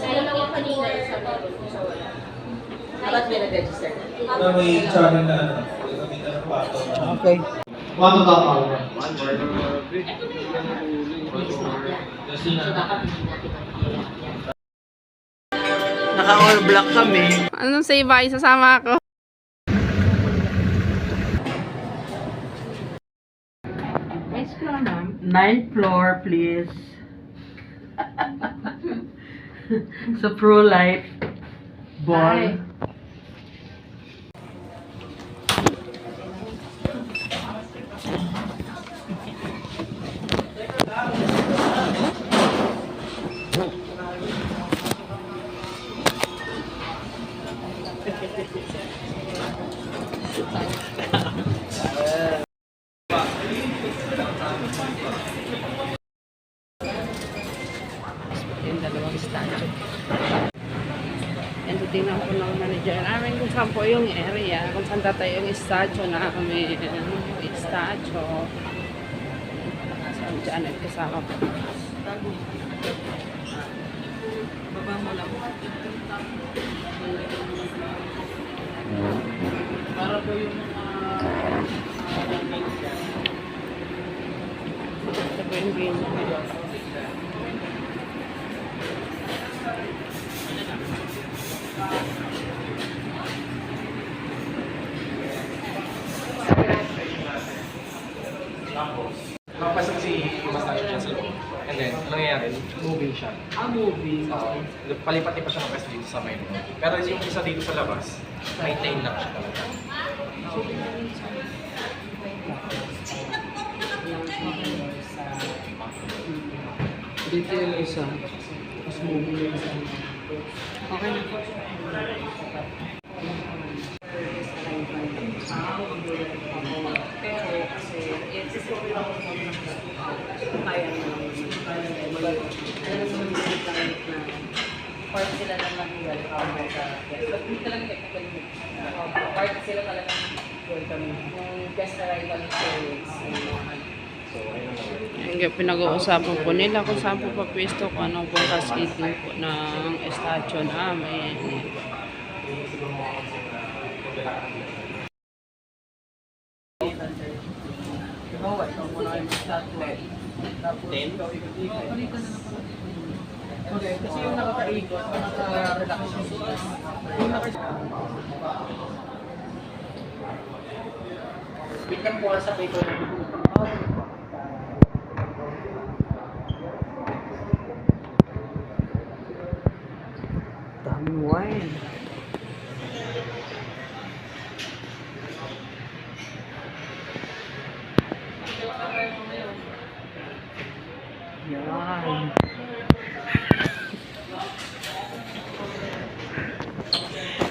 Kaya lang yung kanina sa wala. Dapat may nag-register. May channel na ano, gagamitan ng pato. Okay. One to top hour. Naka-all black kami. Anong say bye? Sasama ako. Nice floor, ma'am. 9th floor, please. Sa Pro Life Ball. Yung dalawang statue. And tingnan ko ng manager namin kung saan po yung area, kung saan tatay yung statue namin. Statue. Saan Janet kasama po. Baba mo lang. Para po yung ito po yung game. Nakapasok si Mustache dyan sa loob. And then, ano nangyayari? Moving siya. Moving. Palipat-lipat siya ng pwesto dito sa main room. Pero yung isa dito sa labas, maintain lang siya talaga. Dito yung isa. Tapos moving yung isa. Okay na. Part sila naman welcome sa guest. But hindi talaga technical. Part sila talaga welcome. Yung guest arrival experience. Yung pinag-uusapan po nila kung saan po papwesto, kung anong pong cascading po ng statue namin. Okay, kasi yung nakakaikot, nakaka-relax yung Bitan po sa paper na daming wine. Yan.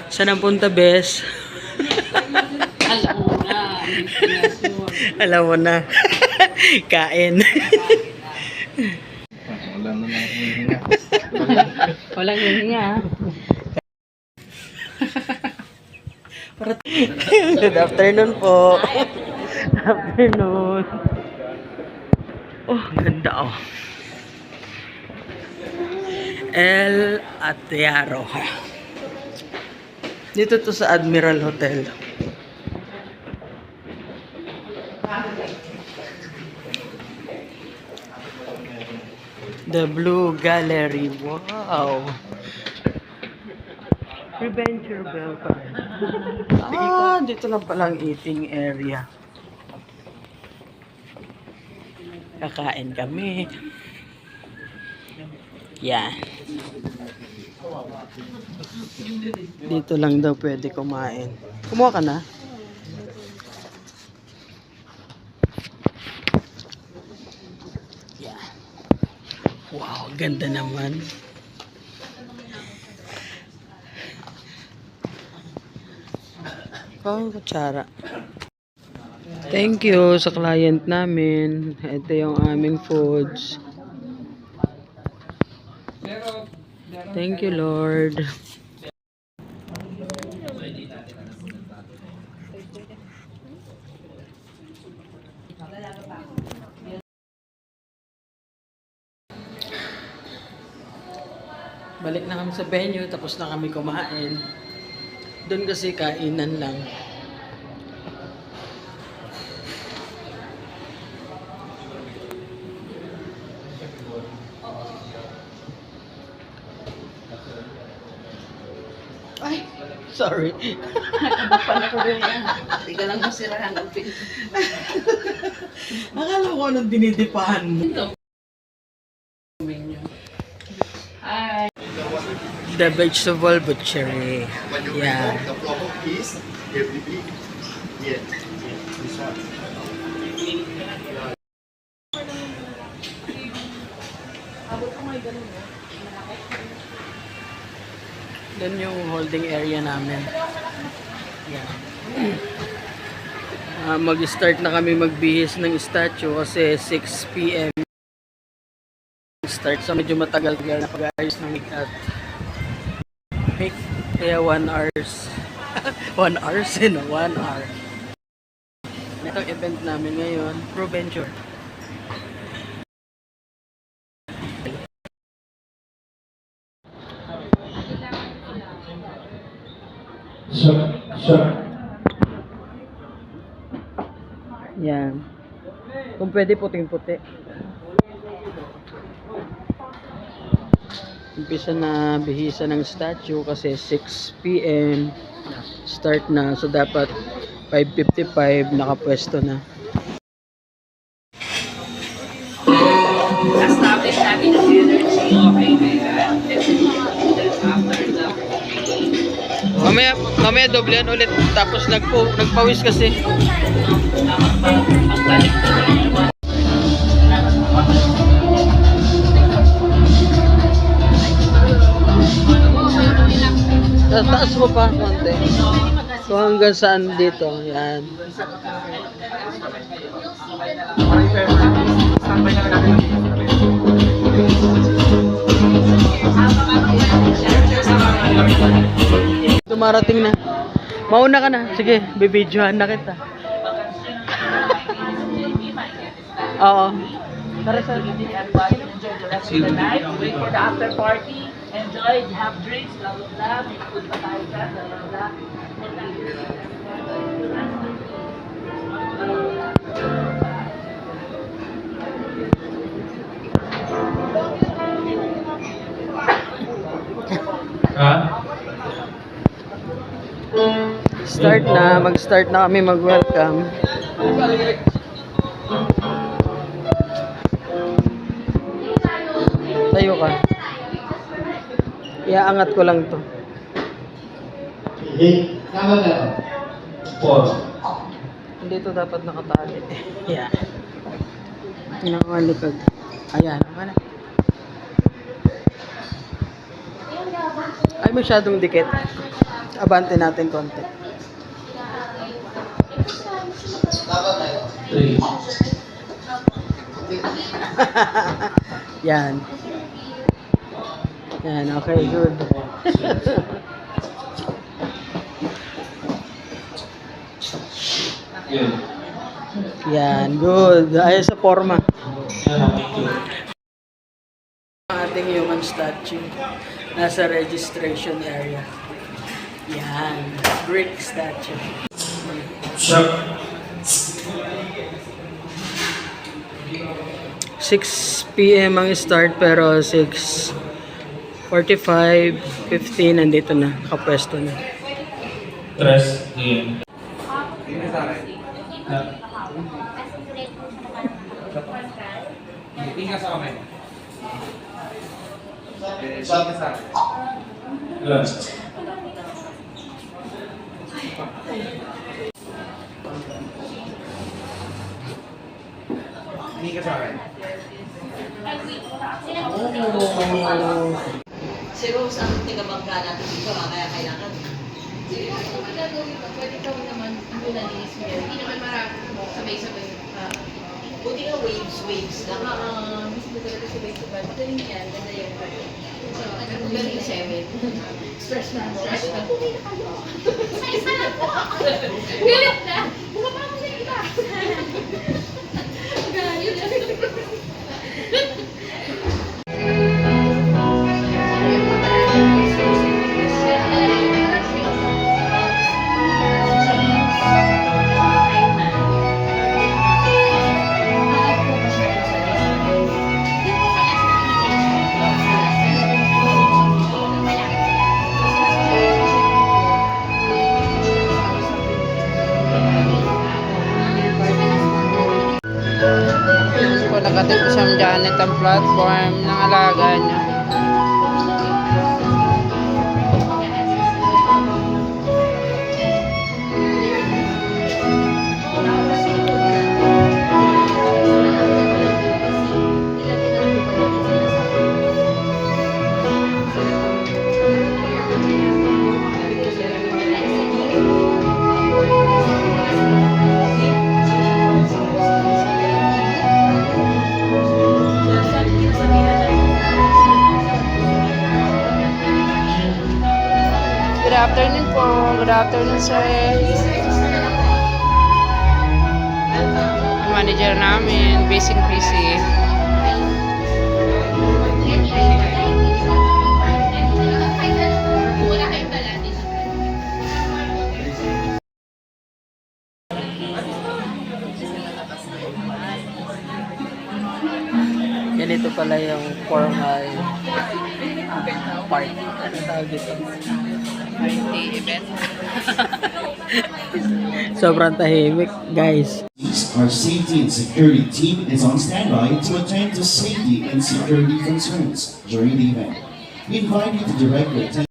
Saan ang punta, Bes? Alam mo na. Alam mo na. Kain. Wala na lang hihinga. Walang hihinga. Good afternoon po. Afternoon. Oh, ganda oh. El Atearo. Dito to sa Admiral Hotel. The Blue Gallery. Wow. Adventure Bell pa rin. Ah, dito lang palang eating area. Kakain kami. Yan. Dito lang daw pwede kumain. Kumuha ka na? Yan. Wow, ganda naman. Oh, kutsara. Thank you sa client namin. Ito yung aming foods. Thank you, Lord. Balik na kami sa venue, tapos na kami kumain. Doon kasi kainan lang. Ay, Sorry. pala ko rin yan. Hindi ka lang masirahan ng pin. Akala ko anong dinidipahan mo. Hi. The vegetable butchery. Yeah. The proper piece, every week. Yeah. This one. Doon yung holding area namin. Yeah. Mag-start na kami magbihis ng statue kasi 6 PM start. So medyo matagal na pag-ayos ng make-up. Kaya 1 hours. 1 hours no? 1 hour. Itong event namin ngayon, ProVenture. Sure. Yan. Kung pwede puting-puti. Umpisa na bihisa ng statue kasi 6 PM start na. So dapat 5:55 nakapwesto na. Establish natin ang energy. Okay na yan. After the Mamaya doblean ulit tapos nagpawis kasi. Taas mo pa konti. So hanggang saan dito? Yan. Standby na lang natin. Dumarating na. Mauna ka na. Sige, bibidyohan na kita. Oo. Tara sa Enjoy the rest of the night. Wait for the after party. Enjoy, have drinks, blah blah blah. May food pa tayo dyan, blah blah blah. Ha? start na. Mag-start na kami mag-welcome. Tayo ka. Iaangat ko lang to. Pause. Hindi to dapat nakatali. Yeah. Nakalikag. Ayan. Ano? Ay, masyadong dikit. Abante natin konti. 3. Yan. Yan, okay, good. Yun. Yan, good. Ayos sa forma. Yan, thank you. Ang ating human statue nasa registration area. Yan, Greek statue. Sure. 6 PM ang start pero 6:45, 15 nandito na, nakapwesto na. 3 AM. Tingnan sa kamay. Ilan? Tingnan ka sa akin. Siguro sa tiga-bangka natin dito, kaya kailangan. Sige, kung ano gagawin mo, pwede ka naman yung nalinis mo. Hindi naman marami sabay-sabay. Buti nga waves lang. Mas ito talaga sabay-sabay. Magaling yan, ganda yung pwede. So, ano galing 7? Stress na. Stress na. Pumili na kayo. Isa na po. Galit na. Bumaba mo sa iba. Galit. Nakakatid ko siya Janet ang platform ng alaga niya. Good afternoon po. Good afternoon, sir. Ang manager namin, busy. Wala kayong balati. Ganito pala yung formal party. Ano tawag dito? Party event. Sobrang tahimik, guys. Our safety and security team is on standby to attend to safety and security concerns during the event. We invite you to direct your attention